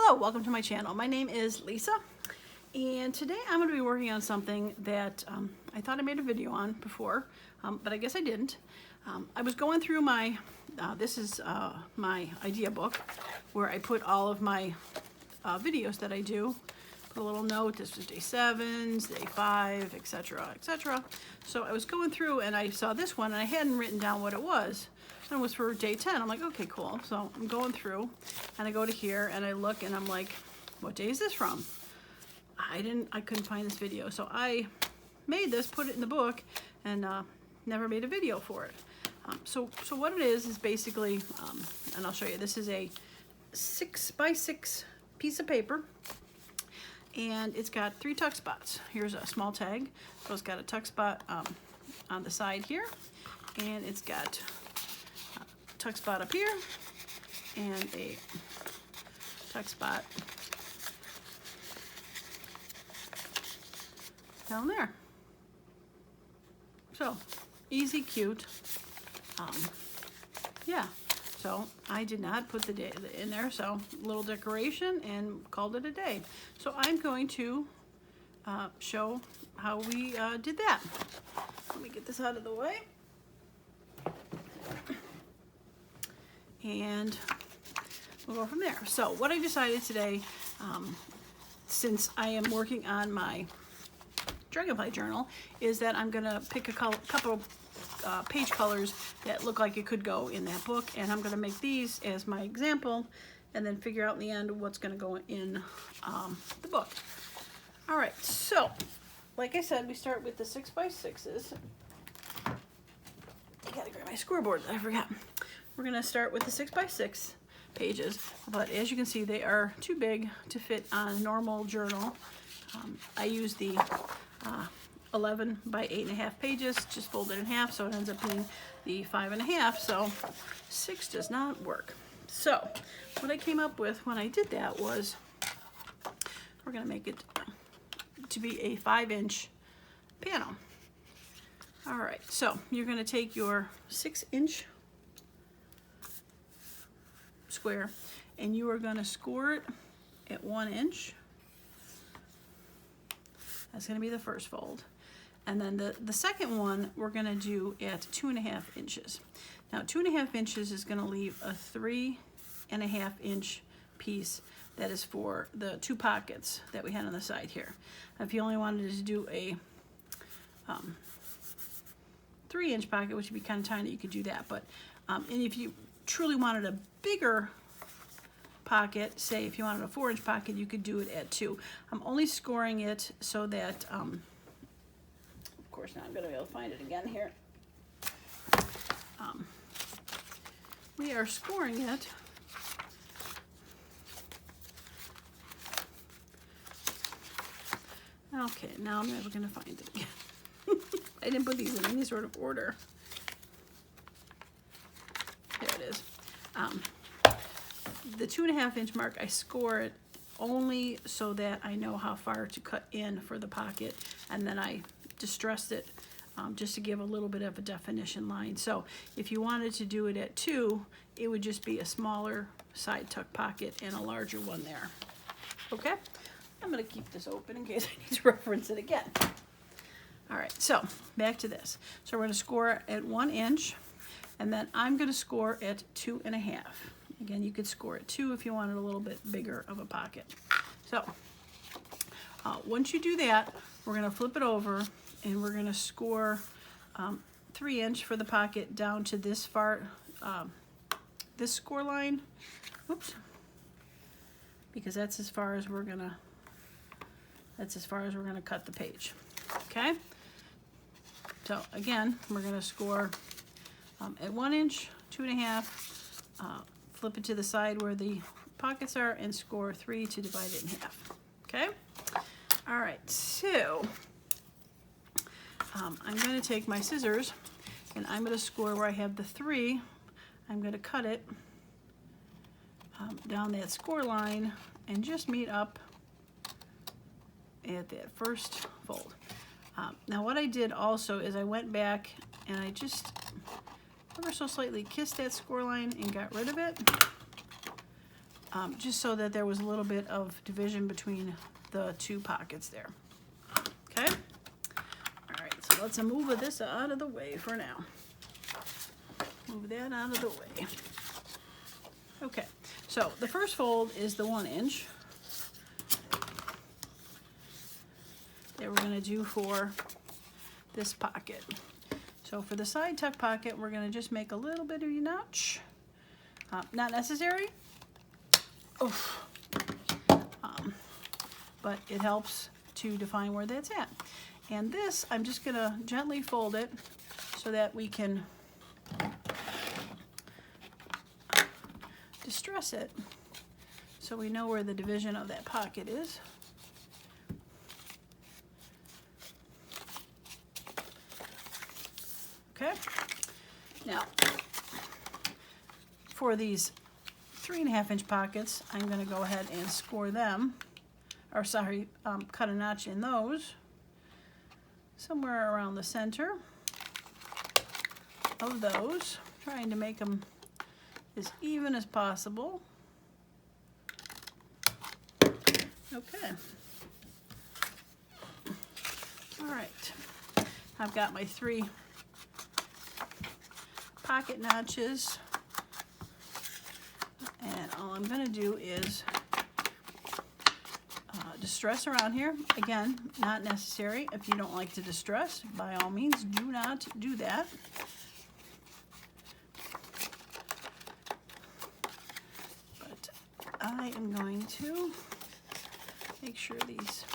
Hello, welcome to my channel. My name is Lisa, and today I'm going to be working on something that I thought I made a video on before, but I guess I didn't. I was going through my, this is my idea book, where I put all of my videos that I do. Put a little note, this was day 7, day 5, etc., etc. So I was going through and I saw this one and I hadn't written down what it was. And it was for day 10. I'm like, okay, cool. So I'm going through and I go to here and I look and I'm like, what day is this from? I couldn't find this video. So I made this, put it in the book, and never made a video for it. So what it is basically, and I'll show you, this is a 6x6 piece of paper. And it's got 3 tuck spots. Here's a small tag. So it's got a tuck spot on the side here. And it's got a tuck spot up here. And a tuck spot down there. So, easy, cute. Yeah. So I did not put the day in there, so little decoration and called it a day. So I'm going to show how we did that. Let me get this out of the way. And we'll go from there. So what I decided today, since I am working on my Dragonfly journal, is that I'm gonna pick a couple page colors that look like it could go in that book, and I'm going to make these as my example and then figure out in the end what's going to go in the book. Alright, so like I said, we start with the 6x6s. I gotta grab my scoreboard, I forgot. We're going to start with the 6x6 pages, but as you can see, they are too big to fit on a normal journal. I use the 11 by 8.5 pages, just folded in half, so it ends up being the 5.5, so 6 does not work. So what I came up with when I did that was we're going to make it to be a 5-inch panel. All right, so you're going to take your 6-inch square and you are going to score it at 1 inch. That's going to be the first fold. And then the second one we're going to do at 2.5 inches. Now 2.5 inches is going to leave a 3.5 inch piece that is for the 2 pockets that we had on the side here. If you only wanted to do a 3-inch pocket, which would be kind of tiny, you could do that. But and if you truly wanted a bigger pocket, say if you wanted a 4-inch pocket, you could do it at 2. I'm only scoring it so that of course, now I'm going to be able to find it again here. We are scoring it okay, now I'm never going to find it again. I didn't put these in any sort of order. There it is. The 2.5 inch mark, I score it only so that I know how far to cut in for the pocket, and then I distressed it just to give a little bit of a definition line. So if you wanted to do it at 2, it would just be a smaller side tuck pocket and a larger one there. Okay, I'm going to keep this open in case I need to reference it again. All right, so back to this. So we're going to score at 1 inch, and then I'm going to score at 2.5. Again, you could score at 2 if you wanted a little bit bigger of a pocket. So once you do that, we're going to flip it over and we're going to score 3 inch for the pocket down to this far, this score line. Oops, because that's as far as we're gonna cut the page. Okay. So again, we're going to score at 1 inch, 2.5. Flip it to the side where the pockets are and score 3 to divide it in half. Okay? All right, so I'm going to take my scissors and I'm going to score where I have the 3. I'm going to cut it down that score line and just meet up at that first fold. Now what I did also is I went back and I just ever so slightly kissed that score line and got rid of it. just so that there was a little bit of division between the two pockets there. Okay? All right, so let's move this out of the way for now. Move that out of the way. Okay, so the first fold is the 1 inch that we're going to do for this pocket. So for the side tuck pocket, we're going to just make a little bit of a notch. Not necessary, but it helps to define where that's at. And this, I'm just going to gently fold it so that we can distress it so we know where the division of that pocket is. Okay, now for these 3.5 inch pockets, I'm going to go ahead and score them, or sorry, cut a notch in those somewhere around the center of those, trying to make them as even as possible. Okay. All right. I've got my 3 pocket notches, and all I'm going to do is distress around here. Again, not necessary. If you don't like to distress, by all means, do not do that. But I am going to make sure these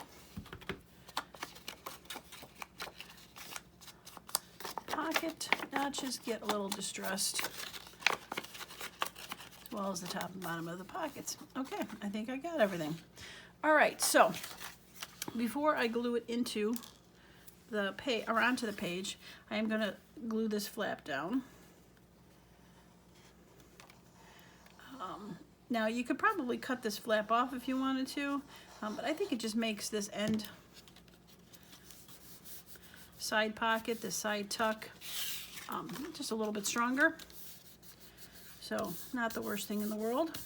pocket notches get a little distressed, as well as the top and bottom of the pockets. Okay, I think I got everything. All right, so before I glue it into the page, or onto the page, I am going to glue this flap down. Now you could probably cut this flap off if you wanted to, but I think it just makes this end side pocket, this side tuck, just a little bit stronger. So not the worst thing in the world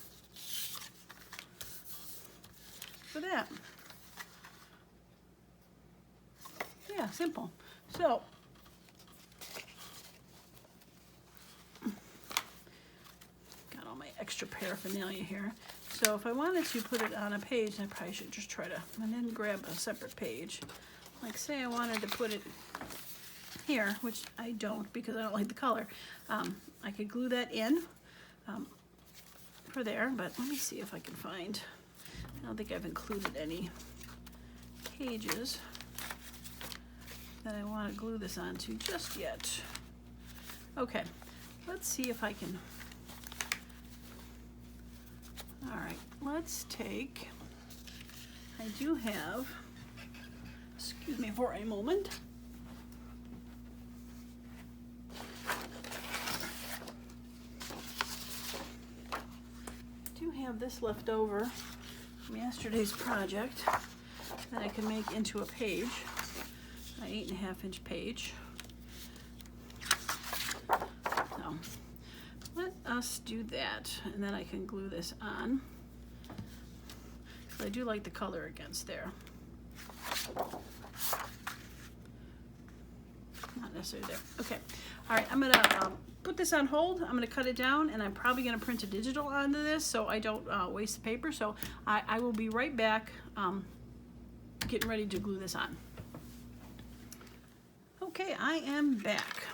for that. Yeah, simple. So got all my extra paraphernalia here. So if I wanted to put it on a page, I probably should just try to, and then grab a separate page. Like say I wanted to put it here, which I don't because I don't like the color. I could glue that in for there, but let me see if I can find, I don't think I've included any pages that I want to glue this onto just yet. Okay, let's see if I can. All right, let's take, I do have, excuse me for a moment. I do have this left over from yesterday's project that I can make into a page, an 8.5 inch page. So let us do that, and then I can glue this on. I do like the color against there. Not necessarily there. Okay. All right, I'm gonna put this on hold. I'm gonna cut it down, and I'm probably gonna print a digital onto this so I don't waste the paper. So I will be right back getting ready to glue this on. Okay, I am back.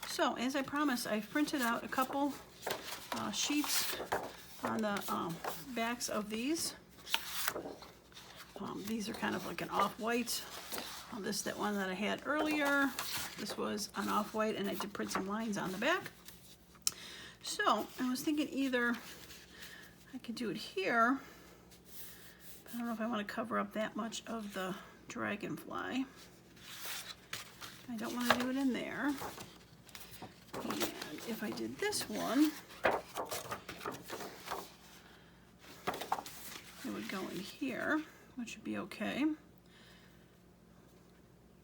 So as I promised, I've printed out a couple sheets on the backs of these. These are kind of like an off-white. This is that one that I had earlier. This was an off-white, and I did print some lines on the back. So I was thinking either I could do it here, but I don't know if I want to cover up that much of the dragonfly. I don't want to do it in there. And if I did this one, it would go in here, which would be okay,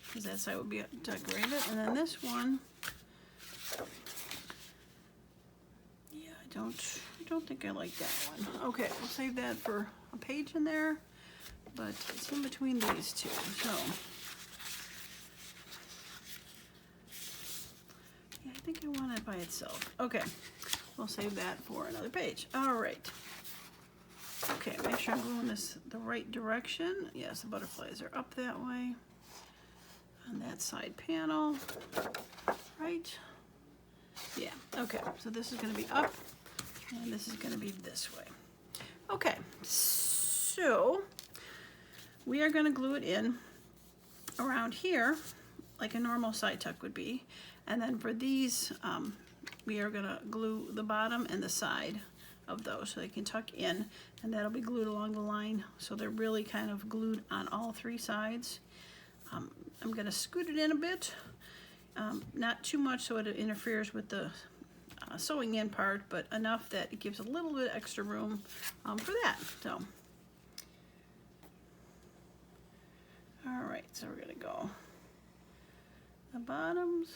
because that side would be decorated. And then this one, yeah, I don't don't think I like that one. Okay, we'll save that for a page in there, but it's in between these two, so. Yeah, I think I want it by itself. Okay, we'll save that for another page. All right. Okay, make sure I'm going this the right direction. Yes, the butterflies are up that way on that side panel, right? Yeah, okay, so this is gonna be up and this is gonna be this way. Okay, so we are gonna glue it in around here like a normal side tuck would be. And then for these, we are gonna glue the bottom and the side of those so they can tuck in, and that'll be glued along the line so they're really kind of glued on all three sides. I'm gonna scoot it in a bit, not too much so it interferes with the sewing in part, but enough that it gives a little bit extra room for that. So, all right, so we're gonna go the bottoms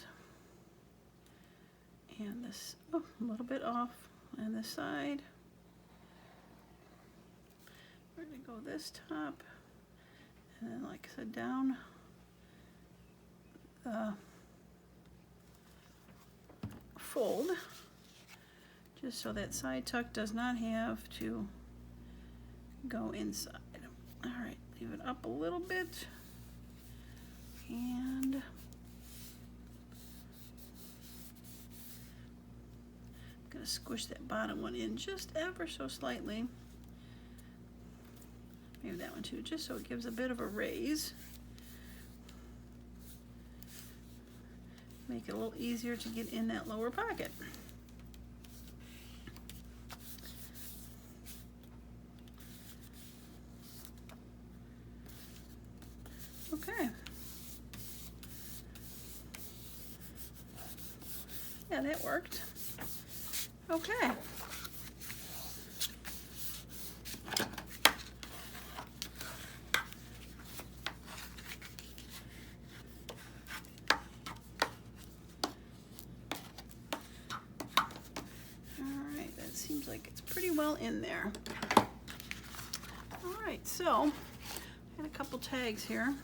and this, oh, a little bit off on this side. We're gonna go this top, and then like I said, down the fold, just so that side tuck does not have to go inside. All right, leave it up a little bit, and gonna squish that bottom one in just ever so slightly. Maybe that one too, just so it gives a bit of a raise. Make it a little easier to get in that lower pocket. Okay. Yeah, that worked. Okay. Alright, that seems like it's pretty well in there. Alright, so I got a couple tags here.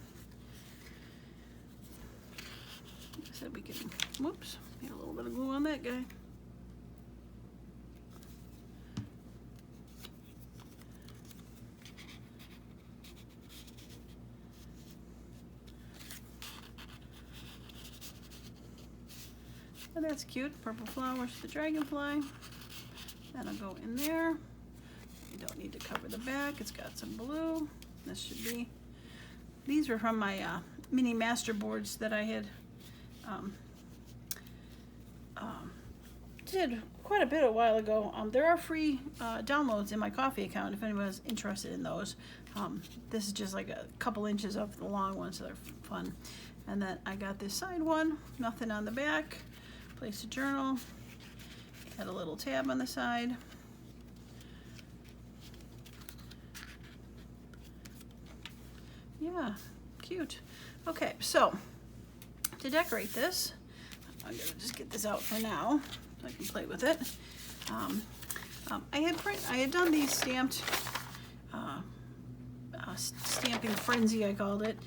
Like I said, we can, whoops, get a little bit of glue on that guy. Oh, that's cute. Purple flowers, the dragonfly. That'll go in there. You don't need to cover the back. It's got some blue. This should be. These are from my mini master boards that I had did quite a bit a while ago. There are free downloads in my Coffee account if anyone's interested in those. This is just like a couple inches of the long ones, so they're fun. And then I got this side one, nothing on the back. Place a journal, had a little tab on the side. Yeah, cute. Okay, so to decorate this, I'm gonna just get this out for now so I can play with it. I had done these stamped stamping frenzy, I called it,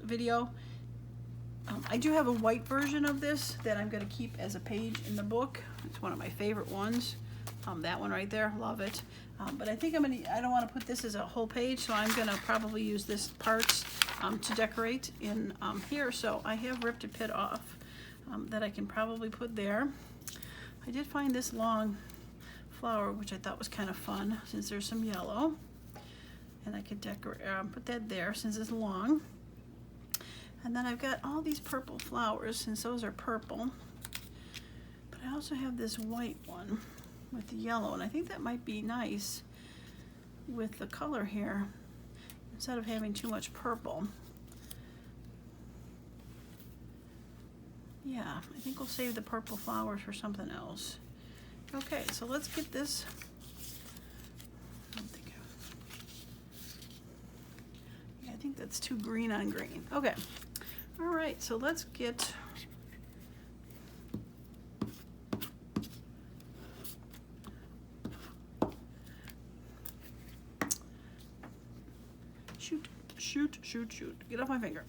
video. I do have a white version of this that I'm going to keep as a page in the book. It's one of my favorite ones. That one right there, love it. But I think I don't want to put this as a whole page, so I'm going to probably use this parts to decorate in here. So I have ripped a bit off that I can probably put there. I did find this long flower, which I thought was kind of fun since there's some yellow. And I could decorate, put that there since it's long. And then I've got all these purple flowers, since those are purple. But I also have this white one with the yellow, and I think that might be nice with the color here, instead of having too much purple. Yeah, I think we'll save the purple flowers for something else. Okay, so let's get this. I think that's too green on green. Okay. All right, so let's get Shoot, shoot, shoot, shoot. Get off my finger.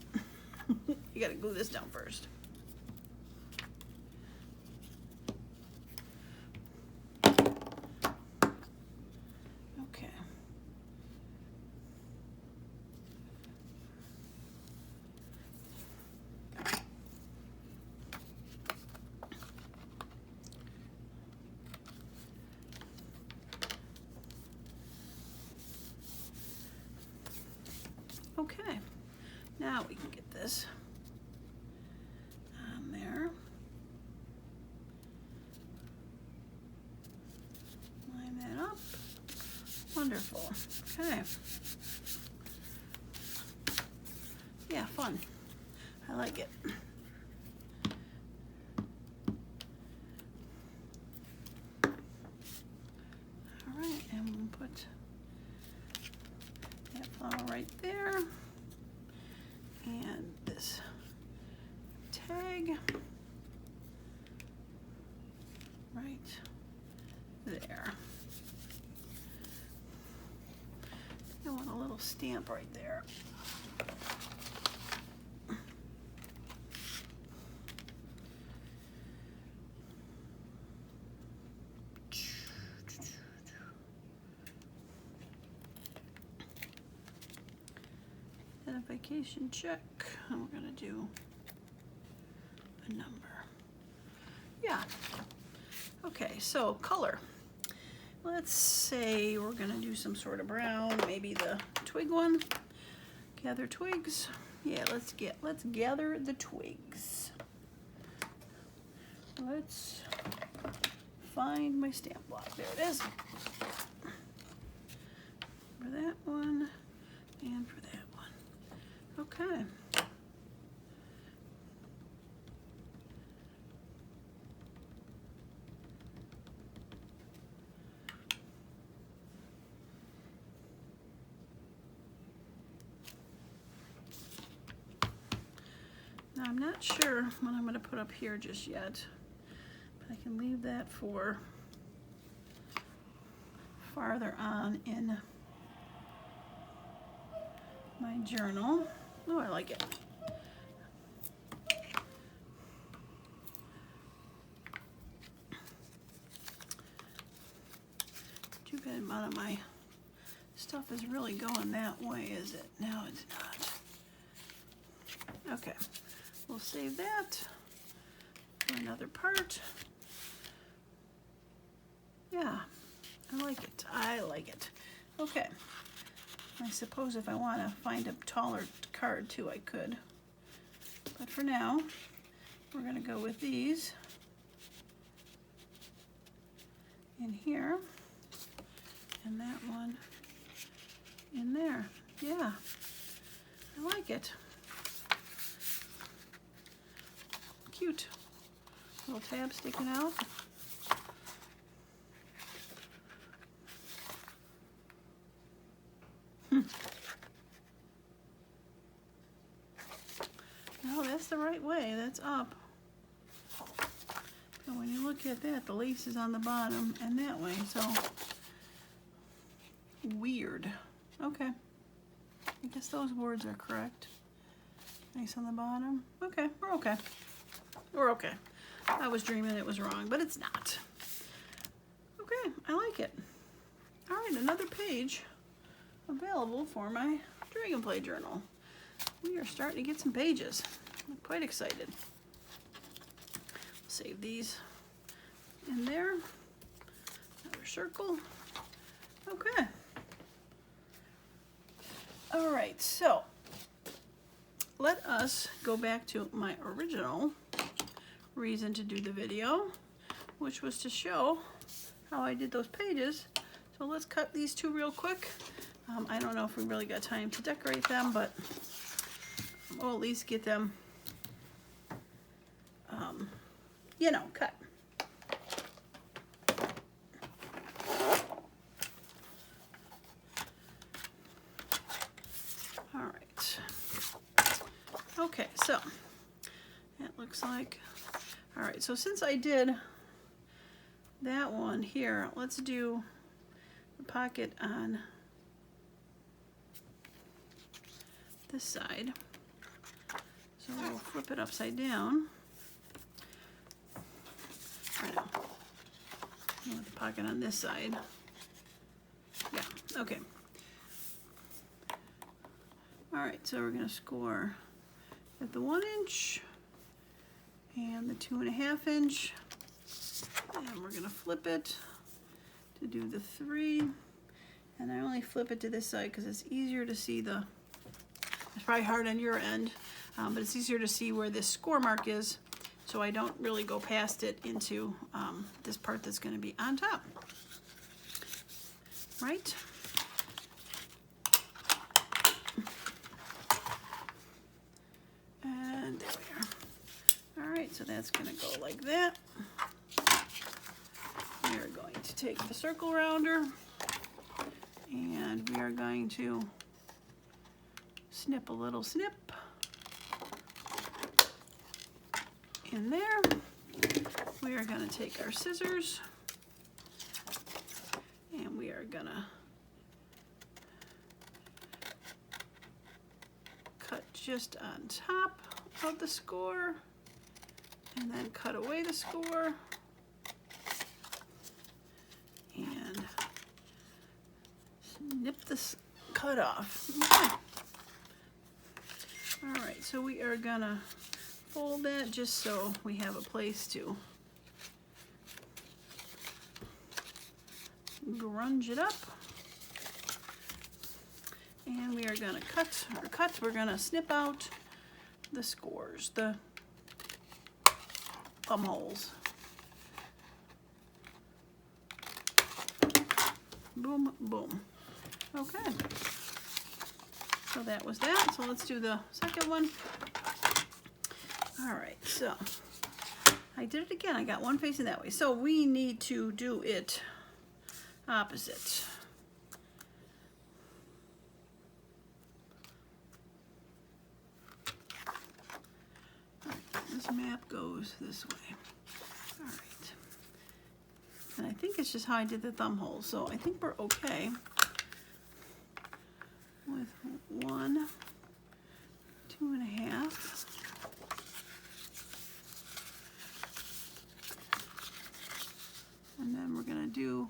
You gotta glue this down first. Okay. Okay, now we can get this on there. Line that up. Wonderful. Okay. Yeah, fun. I like it. All right, and we'll put that flower right there. And this tag right there. I want a little stamp right there. Identification check, and we're gonna do a number. Yeah. Okay, so color. Let's say we're gonna do some sort of brown, maybe the twig one. Gather twigs. Yeah, let's gather the twigs. Let's find my stamp block. There it is. For that one and for that one. Okay. Now I'm not sure what I'm going to put up here just yet, but I can leave that for farther on in my journal. Oh, I like it. Too bad none of my stuff is really going that way, is it? No, it's not. Okay, we'll save that for another part. Yeah, I like it. I like it. Okay. I suppose if I want to find a taller card too, I could. But for now, we're going to go with these in here and that one in there. Yeah, I like it. Cute. Little tab sticking out. No, that's the right way. That's up. And when you look at that, the lace is on the bottom and that way, so weird. Okay. I guess those words are correct. Lace on the bottom. Okay, we're okay. We're okay. I was dreaming it was wrong, but it's not. Okay, I like it. All right, another page available for my Dragonfly journal. We are starting to get some pages. I'm quite excited. Save these in there. Another circle. Okay. All right, so let us go back to my original reason to do the video, which was to show how I did those pages. So let's cut these two real quick. I don't know if we really got time to decorate them, but we'll at least get them, you know, cut. All right. Okay, so it looks like, all right, so since I did that one here, let's do the pocket on this side. So we'll flip it upside down. Or no. I want the pocket on this side. Yeah, okay. All right, so we're gonna score at the 1 inch and the 2.5 inch. And we're gonna flip it to do the 3. And I only flip it to this side because it's easier to see the, it's probably hard on your end, but it's easier to see where this score mark is, so I don't really go past it into this part that's going to be on top. Right? And there we are. All right, so that's going to go like that. We are going to take the circle rounder and we are going to snip a little snip in there. We are going to take our scissors and we are going to cut just on top of the score and then cut away the score and snip this cut off. Okay. All right, so we are gonna fold that just so we have a place to grunge it up. And we are gonna we're gonna snip out the scores, the thumb holes. Boom, boom. Okay. So that was that. So let's do the second one. All right, so I did it again. I got one facing that way. So we need to do it opposite. All right, this map goes this way. All right. And I think it's just how I did the thumb holes. So I think we're okay with 1, 2.5. And then we're gonna do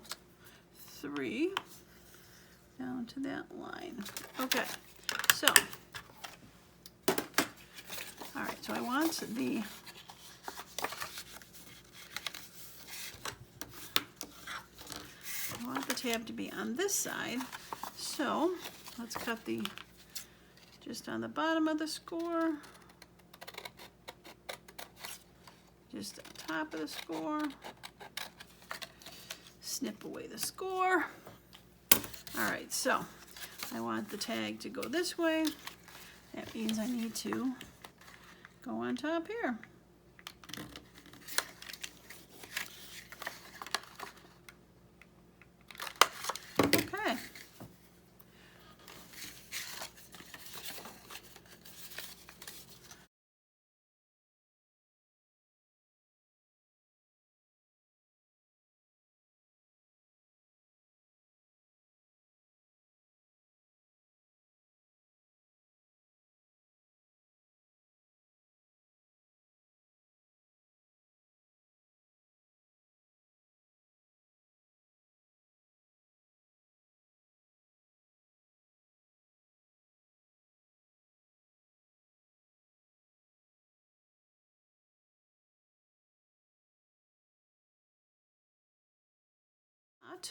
3 down to that line. Okay, so, all right, so I want the tab to be on this side, so let's cut just on the bottom of the score, just on top of the score, snip away the score. All right, so I want the tag to go this way. That means I need to go on top here. Okay.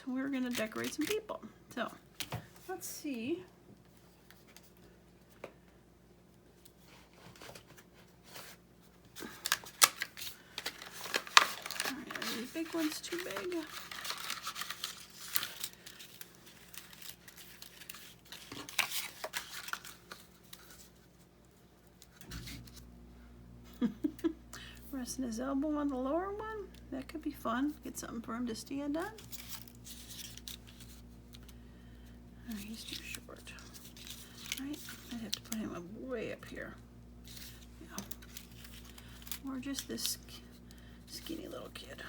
We're gonna decorate some people. So let's see. All right, are these big ones too big? Resting his elbow on the lower one. That could be fun. Get something for him to stand on. Oh, he's too short. Right? I'd have to put him up way up here. Yeah. Or just this skinny little kid.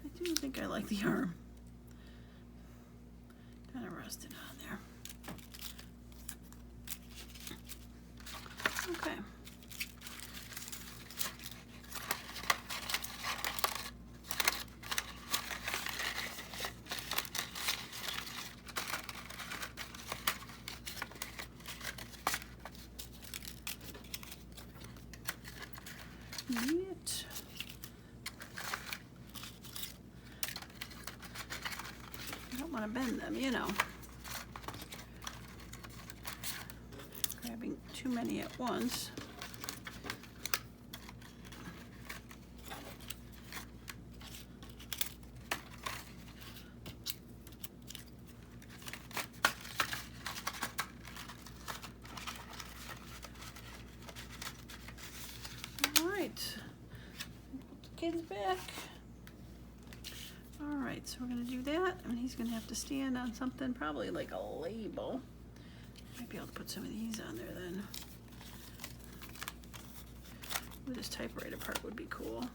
I do think I like the arm. Kind of rusted on there. Okay. Neat. I don't want to bend them, you know. Grabbing too many at once. Kids back. All right, so we're gonna do that, and he's gonna have to stand on something, probably like a label. Might be able to put some of these on there then. Ooh, this typewriter part would be cool.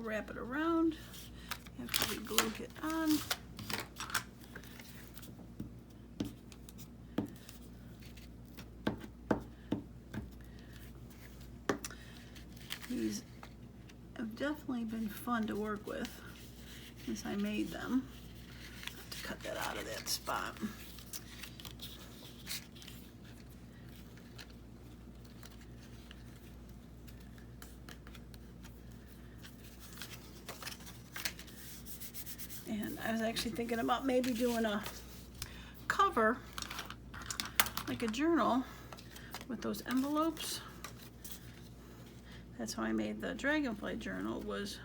Wrap it around after we glue it on. These have definitely been fun to work with since I made them. I have to cut that out of that spot. And I was actually thinking about maybe doing a cover, like a journal, with those envelopes. That's how I made the dragonfly journal, was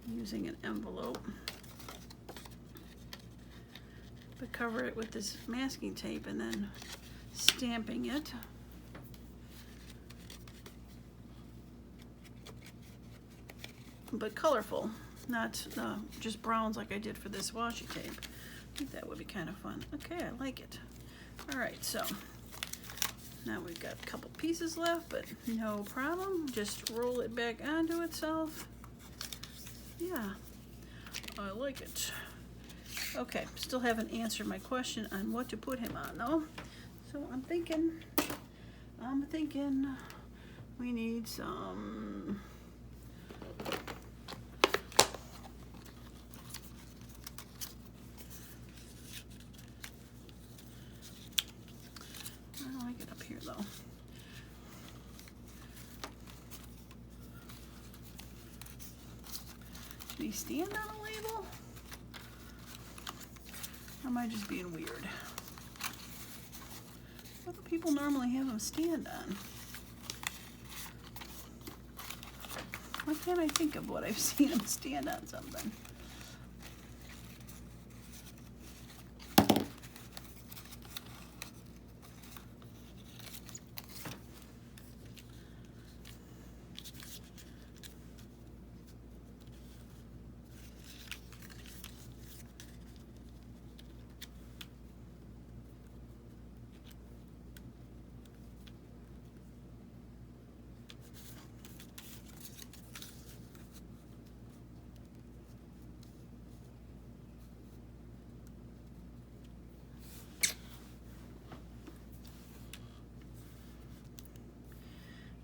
using an envelope. But cover it with this masking tape and then stamping it. But colorful. Not just browns like I did for this washi tape. I think that would be kind of fun. Okay, I like it. All right, so now we've got a couple pieces left, but no problem. Just roll it back onto itself. Yeah, I like it. Okay, still haven't answered my question on what to put him on though. So I'm thinking we need some though. Should he stand on a label? Or am I just being weird? What do people normally have them stand on? Why can't I think of what I've seen them stand on something?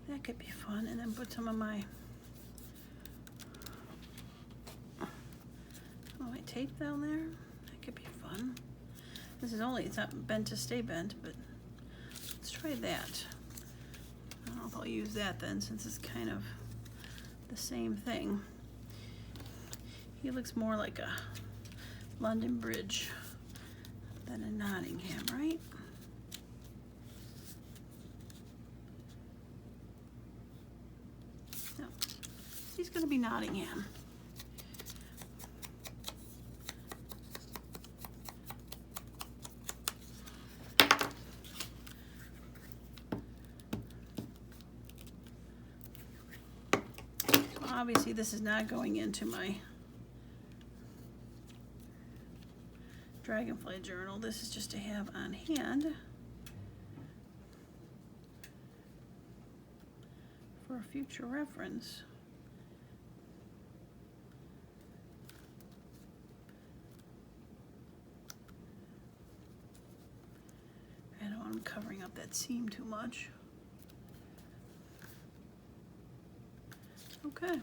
That could be fun, and then put some of my tape down there. That could be fun. This is only, it's not bent to stay bent, but let's try that. I don't know if I'll use that then, since it's kind of the same thing. He looks more like a London Bridge than a Nottingham, right? No, he's gonna be Nottingham. Obviously this is not going into my Dragonfly journal. This is just to have on hand for future reference. I don't want covering up that seam too much. Okay.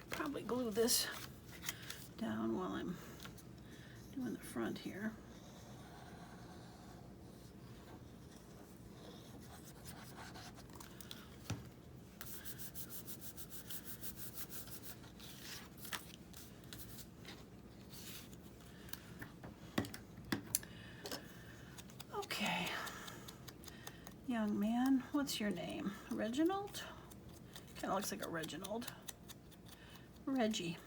Probably glue this down while I'm doing the front here. Okay, young man, what's your name? Reginald? Kind of looks like a Reginald. Reggie.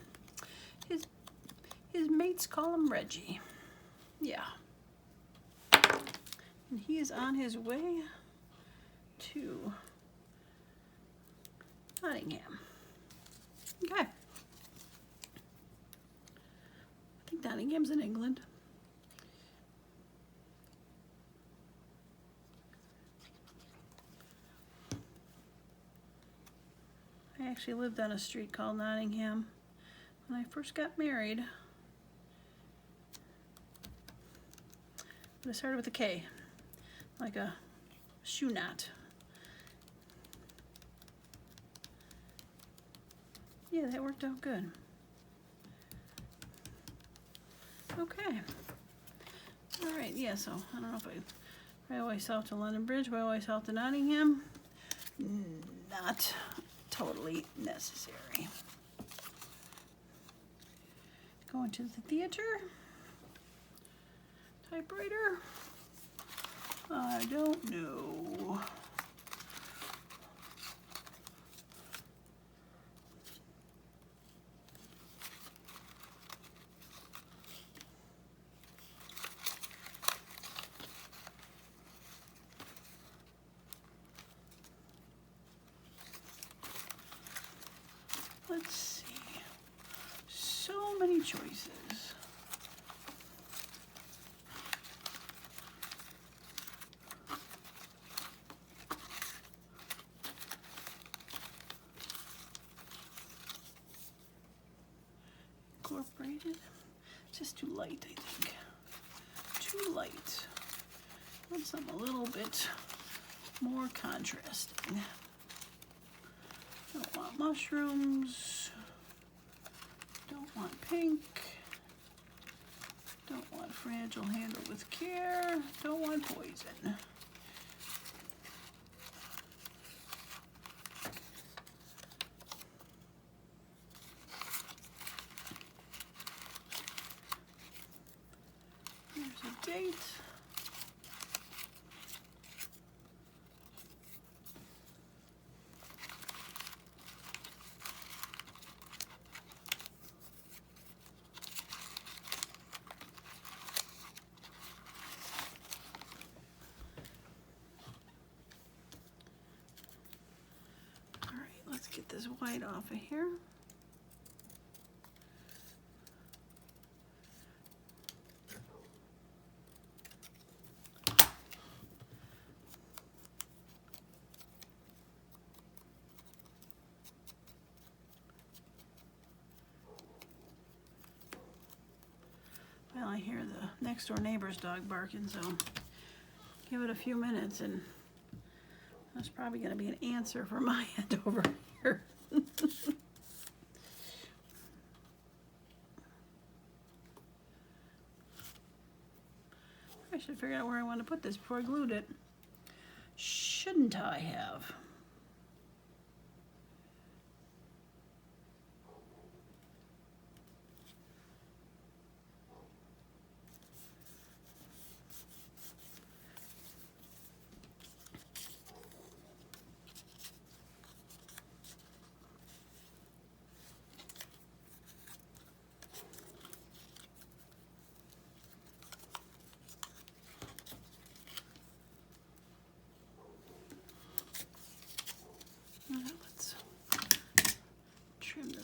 His mates call him Reggie. Yeah. And he is on his way to Nottingham. Okay. I think Nottingham's in England. I actually lived on a street called Nottingham when I first got married. But it started with a K, like a shoe knot. Yeah, that worked out good. Okay. All right, yeah, so I don't know if railway south to London Bridge, railway south to Nottingham. Not totally necessary. Going to the theater. Typewriter? I don't know. Let's see. So many choices. Incorporated. Just too light, I think. Too light. Want something a little bit more contrasting. Don't want mushrooms. Don't want pink. Don't want fragile, handle with care. Don't want poison. There's a date. Let's get this white off of here. Well, I hear the next door neighbor's dog barking, so give it a few minutes and there's probably going to be an answer for my end over here. I should figure out where I want to put this before I glued it. Shouldn't I have?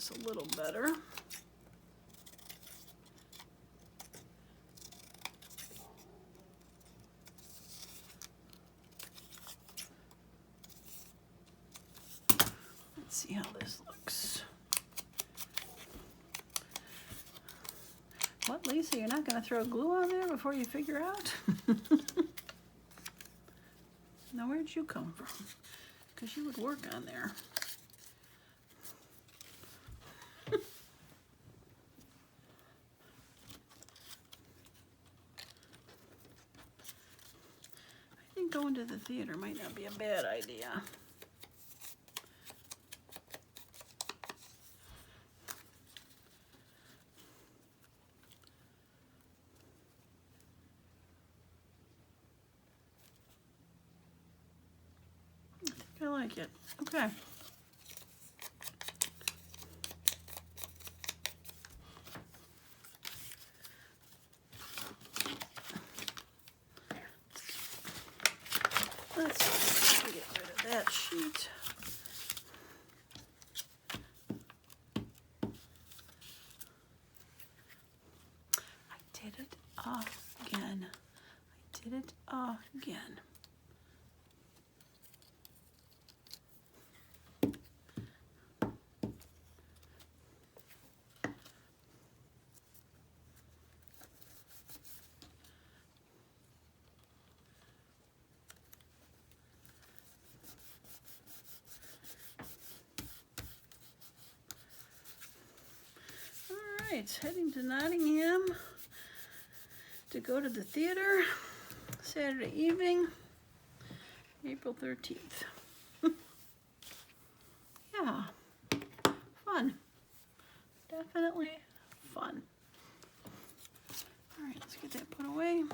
this a little better. Let's see how this looks. What, Lisa, you're not going to throw glue on there before you figure out? Now, where'd you come from? Because you would work on there. I think going to the theater might not be a bad idea. I like it. Okay. Let's get rid of that sheet. I did it again. I did it again. Heading to Nottingham to go to the theater Saturday evening, April 13th. Yeah, fun. Definitely fun. All right, let's get that put away.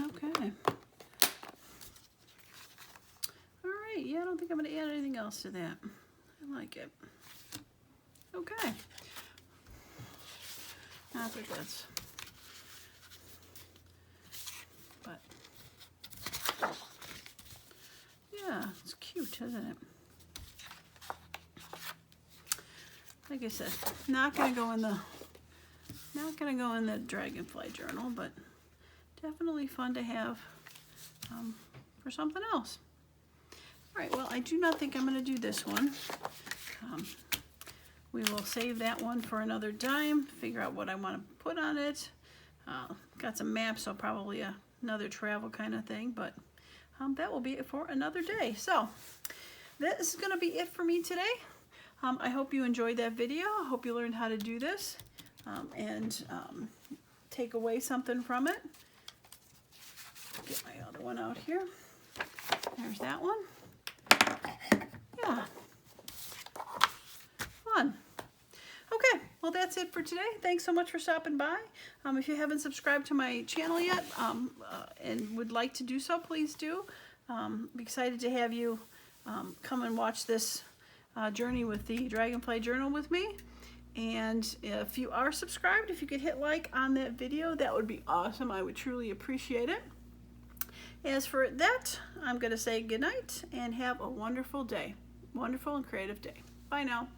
Okay. Yeah, I don't think I'm going to add anything else to that. I like it. Okay. Not that that's... But... Yeah, it's cute, isn't it? Like I said, not going to go in the Dragonfly journal, but definitely fun to have for something else. All right, well, I do not think I'm going to do this one. We will save that one for another time, figure out what I want to put on it. Got some maps, so probably another travel kind of thing, but that will be it for another day. So this is going to be it for me today. I hope you enjoyed that video. I hope you learned how to do this and take away something from it. Get my other one out here. There's that one. Yeah. Fun. Okay, well that's it for today. Thanks so much for stopping by. If you haven't subscribed to my channel yet and would like to do so, please do. I'm excited to have you come and watch this journey with the Dragonfly Journal with me. And if you are subscribed, if you could hit like on that video, that would be awesome. I would truly appreciate it. As for that, I'm going to say goodnight and have a wonderful day. Wonderful and creative day. Bye now.